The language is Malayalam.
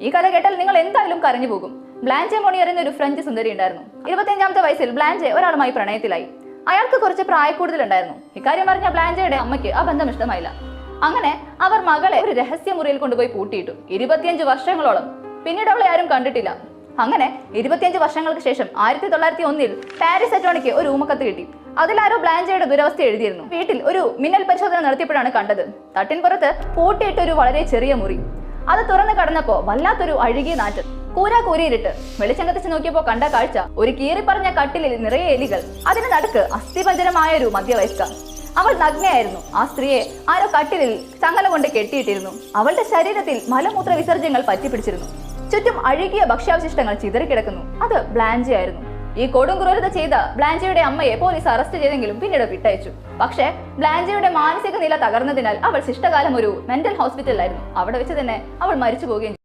ഈ കഥ കേട്ടാൽ നിങ്ങൾ എന്തായാലും കരഞ്ഞു പോകും. ബ്ലാഞ്ചെ മോണിയർ എന്നൊരു ഫ്രഞ്ച് സുന്ദരി ഉണ്ടായിരുന്നു. 25ാമത്തെ വയസ്സിൽ ബ്ലാഞ്ചെ ഒരാളുമായി പ്രണയത്തിലായി. അയാൾക്ക് കുറച്ച് പ്രായക്കൂടുതലുണ്ടായിരുന്നു. ഇക്കാര്യം പറഞ്ഞ ബ്ലാഞ്ചയുടെ അമ്മയ്ക്ക് ആ ബന്ധം ഇഷ്ടമായില്ല. അങ്ങനെ അവർ മകളെ ഒരു രഹസ്യമുറിയിൽ കൊണ്ടുപോയി പൂട്ടിയിട്ടു. 25 വർഷങ്ങളോളം. പിന്നീട് അവളെ ആരും കണ്ടിട്ടില്ല. അങ്ങനെ 25 വർഷങ്ങൾക്ക് ശേഷം 1901 പാരീസ് അറ്റോർണിക്ക് ഒരു ഊമക്കത്ത് കിട്ടി. അതിലാരോ ബ്ലാഞ്ചയുടെ ദുരവസ്ഥ എഴുതിയിരുന്നു. വീട്ടിൽ ഒരു മിന്നൽ പരിശോധന നടത്തിയപ്പോഴാണ് കണ്ടത്. തട്ടിൻപുറത്ത് പൂട്ടിയിട്ട ഒരു വളരെ ചെറിയ മുറി. അത് തുറന്നു കടന്നപ്പോ വല്ലാത്തൊരു അഴുകിയ നാറ്റം. കൂരിയിരുട്ട്. വെളിച്ചം കത്തിച്ച് നോക്കിയപ്പോ കണ്ട കാഴ്ച ഒരു കീറിപ്പറഞ്ഞ കട്ടിലിൽ നിറയെ എലികൾ. അതിന് നടുക്ക് അസ്ഥിപഞ്ജരമായ ഒരു മധ്യവയസ്ക. അവൾ നഗ്നയായിരുന്നു. ആ സ്ത്രീയെ ആരോ കട്ടിലിൽ ചങ്ങല കൊണ്ട് കെട്ടിയിട്ടിരുന്നു. അവളുടെ ശരീരത്തിൽ മലമൂത്ര വിസർജ്യങ്ങൾ പറ്റിപ്പിടിച്ചിരുന്നു. ചുറ്റും അഴുകിയ ഭക്ഷ്യാവശിഷ്ടങ്ങൾ ചിതറിക്കിടക്കുന്നു. അത് ബ്ലാഞ്ചെ ആയിരുന്നു. ഈ കൊടും ക്രൂരത ചെയ്ത ബ്ലാഞ്ചയുടെ അമ്മയെ പോലീസ് അറസ്റ്റ് ചെയ്തെങ്കിലും പിന്നീട് വിട്ടയച്ചു. പക്ഷേ ബ്ലാഞ്ചയുടെ മാനസിക നില തകർന്നതിനാൽ അവൾ ശിഷ്ടകാലം ഒരു മെന്റൽ ഹോസ്പിറ്റലിലായിരുന്നു. അവിടെ വെച്ച് തന്നെ അവൾ മരിച്ചു പോവുകയും